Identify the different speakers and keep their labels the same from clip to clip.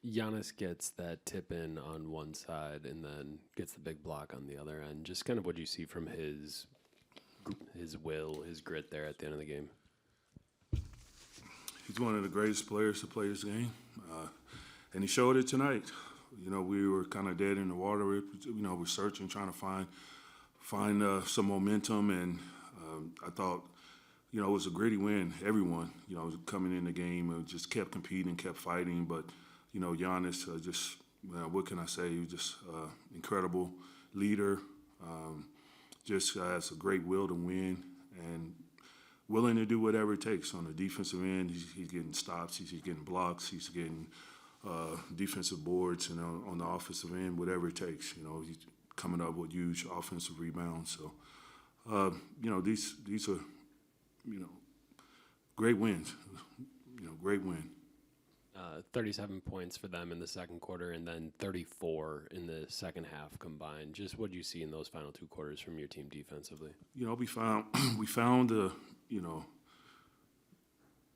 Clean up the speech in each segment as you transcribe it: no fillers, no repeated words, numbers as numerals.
Speaker 1: Giannis gets that tip in on one side and then gets the big block on the other end. Just kind of what you see from his will, his grit there at the end of the game.
Speaker 2: He's one of the greatest players to play this game, and he showed it tonight. You know, we were kind of dead in the water. We're searching, trying to find some momentum, and I thought, it was a gritty win. Everyone, coming in the game, just kept competing, kept fighting. But, Giannis, what can I say? He was just incredible leader. Just has a great will to win and willing to do whatever it takes on the defensive end. He's getting stops, he's getting blocks, he's getting defensive boards, and on the offensive end, whatever it takes. He's coming up with huge offensive rebounds. So, these are, great wins. Great win.
Speaker 1: 37 points for them in the second quarter, and then 34 in the second half combined. Just what do you see in those final two quarters from your team defensively?
Speaker 2: We found the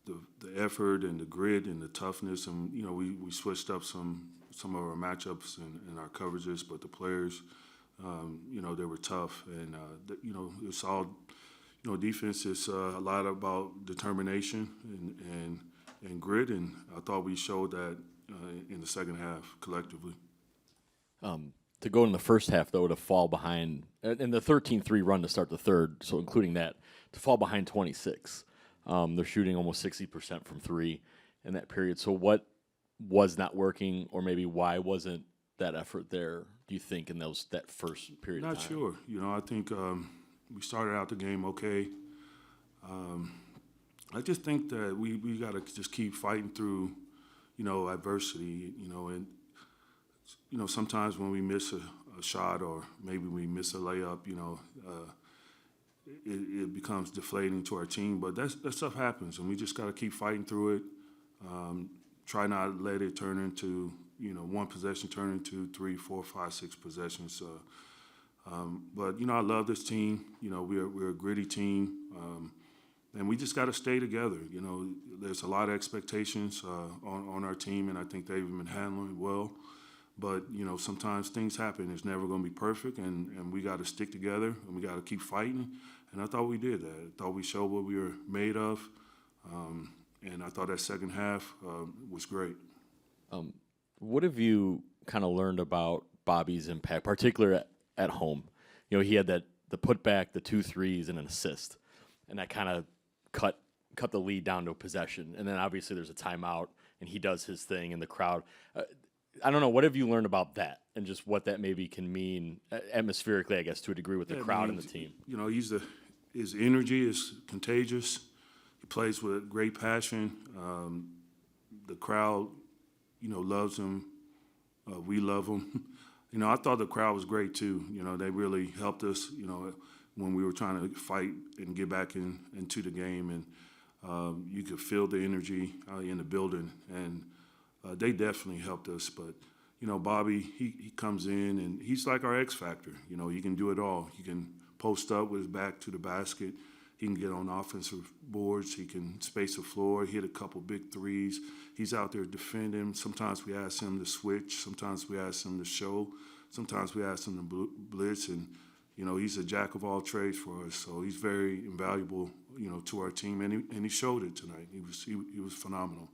Speaker 2: the effort and the grit and the toughness, and we switched up some of our matchups and our coverages, but the players, they were tough, and it's all, defense is a lot about determination and grit, and I thought we showed that in the second half collectively.
Speaker 3: To go in the first half, though, to fall behind, in the 13-3 run to start the third, so including that, to fall behind 26. They're shooting almost 60% from three in that period. So what was not working, or maybe why wasn't that effort there, do you think, in that first period of time?
Speaker 2: Not sure. I think we started out the game okay. I just think that we got to just keep fighting through, adversity, and, sometimes when we miss a shot or maybe we miss a layup, it becomes deflating to our team. But that stuff happens, and we just got to keep fighting through it. Try not to let it turn into, one possession turn into 3, 4, 5, 6 possessions. But, I love this team. We're a gritty team. And we just got to stay together. There's a lot of expectations on our team, and I think they've been handling it well. But, sometimes things happen. It's never going to be perfect, and we got to stick together, and we got to keep fighting. And I thought we did that. I thought we showed what we were made of, and I thought that second half was great.
Speaker 3: What have you kind of learned about Bobby's impact, particularly at home? He had the putback, the 2 threes, and an assist, and that kind of cut the lead down to a possession. And then obviously there's a timeout, and he does his thing in the crowd. I don't know. What have you learned about that, and just what that maybe can mean atmospherically, I guess, to a degree with the crowd and the team?
Speaker 2: His energy is contagious. He plays with great passion. The crowd, loves him. We love him. I thought the crowd was great too. They really helped us. When we were trying to fight and get back into the game, and you could feel the energy in the building, and they definitely helped us. But Bobby, he comes in and he's like our X factor. He can do it all. He can post up with his back to the basket. He can get on offensive boards. He can space the floor, hit a couple big threes. He's out there defending. Sometimes we ask him to switch. Sometimes we ask him to show. Sometimes we ask him to blitz. And, he's a jack of all trades for us. So he's very invaluable, to our team. And he showed it tonight. He was phenomenal.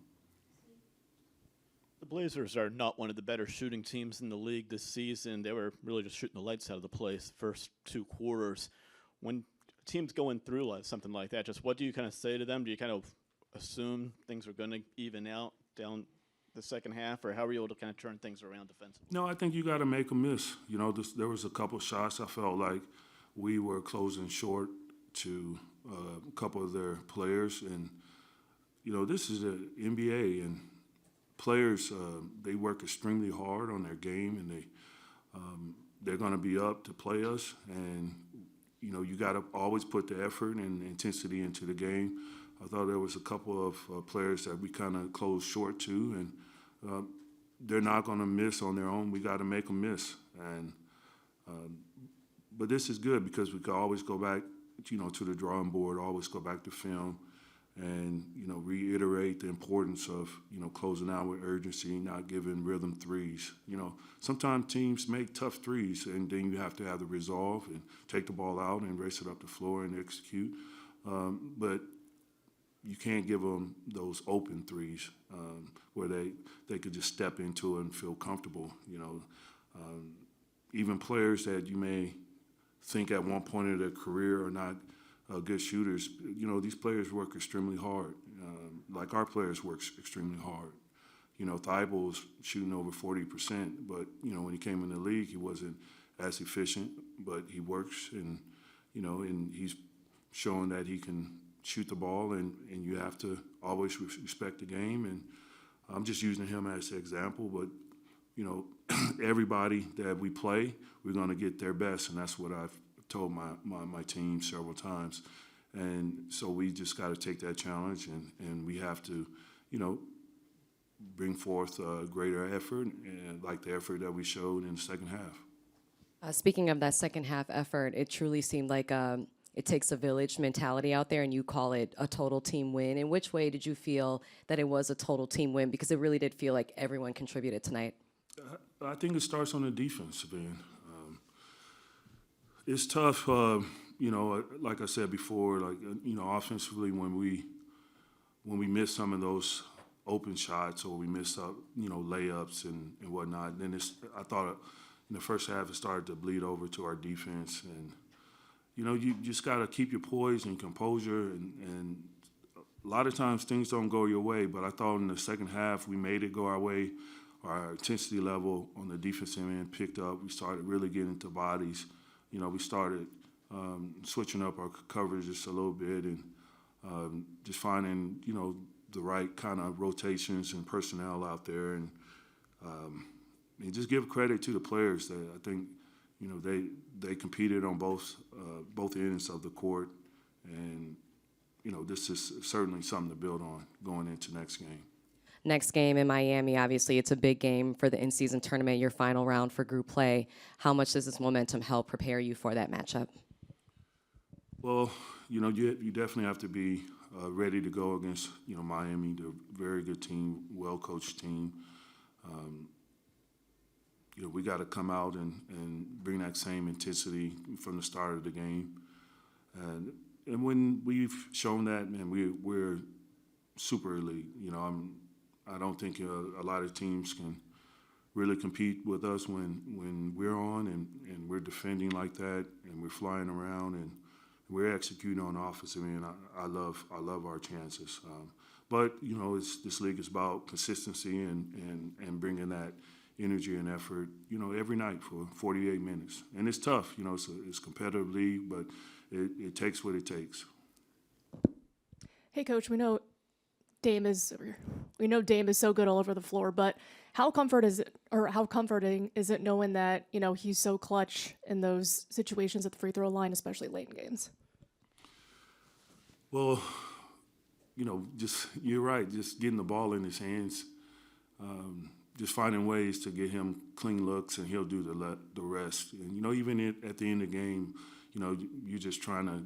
Speaker 4: The Blazers are not one of the better shooting teams in the league this season. They were really just shooting the lights out of the place the first 2 quarters. When teams going through something like that, just what do you kind of say to them? Do you kind of assume things are going to even out down the second half, or how were you able to kind of turn things around defensively?
Speaker 2: No, I think you got to make a miss. There was a couple shots I felt like we were closing short to a couple of their players, and this is the NBA, and players they work extremely hard on their game, and they're going to be up to play us, and you got to always put the effort and intensity into the game. I thought there was a couple of players that we kind of closed short to, and they're not going to miss on their own. We got to make them miss, and but this is good because we can always go back, to the drawing board, always go back to film, and, reiterate the importance of, closing out with urgency, not giving rhythm threes. Sometimes teams make tough threes, and then you have to have the resolve and take the ball out and race it up the floor and execute. But you can't give them those open threes where they could just step into it and feel comfortable. Even players that you may think at one point of their career are not good shooters, these players work extremely hard. Like our players work extremely hard. Thibault was shooting over 40%, but, when he came in the league, he wasn't as efficient, but he works and he's showing that he can shoot the ball, and you have to always respect the game. And I'm just using him as an example, but, everybody that we play, we're going to get their best, and that's what I've told my team several times. And so we just got to take that challenge, and we have to, bring forth a greater effort, and like the effort that we showed in the second half.
Speaker 5: Speaking of that second half effort, it truly seemed like it takes a village mentality out there, and you call it a total team win. In which way did you feel that it was a total team win? Because it really did feel like everyone contributed tonight.
Speaker 2: I think it starts on the defensive end. It's tough, like I said before, offensively when we miss some of those open shots or we miss up, layups and whatnot, then I thought in the first half it started to bleed over to our defense. And, you just got to keep your poise and composure. And a lot of times things don't go your way, but I thought in the second half we made it go our way. Our intensity level on the defensive end picked up. We started really getting into bodies. We started switching up our coverage just a little bit and just finding, the right kind of rotations and personnel out there. And just give credit to the players that I think, they competed on both ends of the court. And, this is certainly something to build on going into next game.
Speaker 5: Next game in Miami, obviously, it's a big game for the in-season tournament, your final round for group play. How much does this momentum help prepare you for that matchup?
Speaker 2: Well, you definitely have to be ready to go against, Miami. They're a very good team, well-coached team. We got to come out and bring that same intensity from the start of the game. And when we've shown that, man, we're super elite. I don't think a lot of teams can really compete with us when we're on and we're defending like that and we're flying around and we're executing on offense. I mean, I love our chances. But this league is about consistency and bringing that energy and effort, every night for 48 minutes. And it's tough. It's a competitive league, but it takes what it takes.
Speaker 6: Hey, Coach, we know Dame is so good all over the floor, but how comforting is it knowing that, he's so clutch in those situations at the free throw line, especially late in games?
Speaker 2: Well, you're right, just getting the ball in his hands, just finding ways to get him clean looks, and he'll do the rest. And, even at the end of the game, you're just trying to,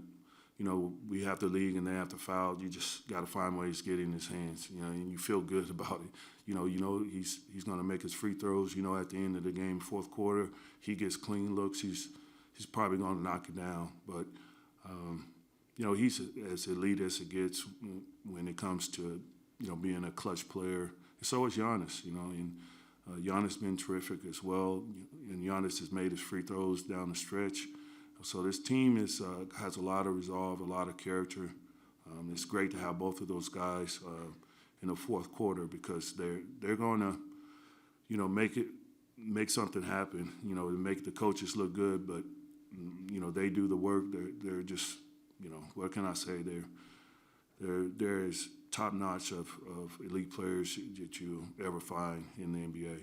Speaker 2: we have the league and they have to foul. You just got to find ways to get in his hands, and you feel good about it. He's going to make his free throws. At the end of the game, fourth quarter, he gets clean looks. He's probably going to knock it down. But, he's as elite as it gets when it comes to, being a clutch player. And so is Giannis, and Giannis been terrific as well. And Giannis has made his free throws down the stretch. So this team has a lot of resolve, a lot of character. It's great to have both of those guys in the fourth quarter because they're going to, make something happen. To make the coaches look good, but they do the work. They're just, what can I say? They're as top notch of elite players that you ever find in the NBA.